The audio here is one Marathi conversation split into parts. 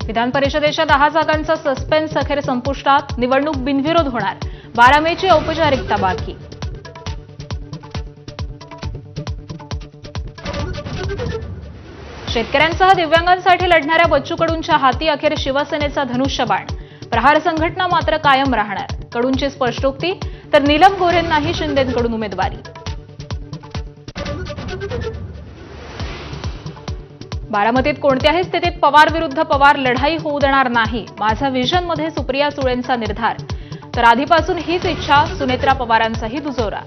विधान परिषदेच्या 10 जागांचा सस्पेन्स अखेर संपुष्टात, निवडणूक बिनविरोध होणार. 12 मेची औपचारिकता बाकी. शेतकऱ्यांसह दिव्यांगांसाठी लढणाऱ्या बच्चू कडूंच्या हाती अखेर शिवसेनेचा धनुष्यबाण. प्रहार संघटना मात्र कायम राहणार. कडूंची स्पष्टोक्ती, तर नीलम गोऱ्हेंनाही शिंदेंकडून उमेदवारी. बारामतीत कोणत्याही स्थितीत पवार विरुद्ध पवार लढाई होऊ देणार नाही, माझा व्हिजनमध्ये सुप्रिया सुळेंचा निर्धार. तर आधीपासून हीच इच्छा, सुनेत्रा पवारांचाही दुजोरा.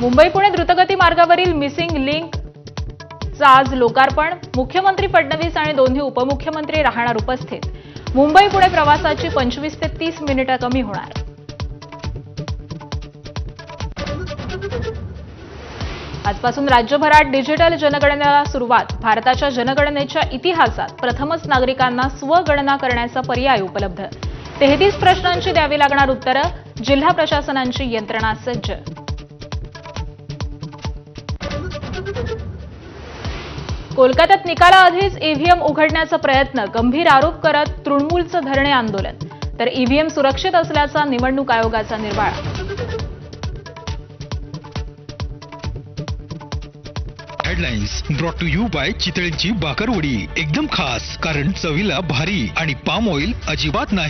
मुंबई पुणे द्रुतगती मार्गावरील मिसिंग लिंकचं आज लोकार्पण. मुख्यमंत्री फडणवीस आणि दोन्ही उपमुख्यमंत्री राहणार उपस्थित. मुंबई पुणे प्रवासाची 25 ते 30 मिनिटं कमी होणार. आजपासून राज्यभरात डिजिटल जनगणनेला सुरुवात. भारताच्या जनगणनेच्या इतिहासात प्रथमच नागरिकांना स्वगणना करण्याचा पर्याय उपलब्ध. 33 प्रश्नांची द्यावी लागणार उत्तरं. जिल्हा प्रशासनांची यंत्रणा सज्ज. कोलकात्यात निकालाआधीच ईव्हीएम उघडण्याचा प्रयत्न, गंभीर आरोप करत तृणमूलचं धरणे आंदोलन. तर ईव्हीएम सुरक्षित असल्याचा निवडणूक आयोगाचा निर्वाळा. Headlines brought to you by चितळेंची बाकरवडी. एकदम खास, कारण चवीला भारी आणि पाम ऑइल अजिबात नाही.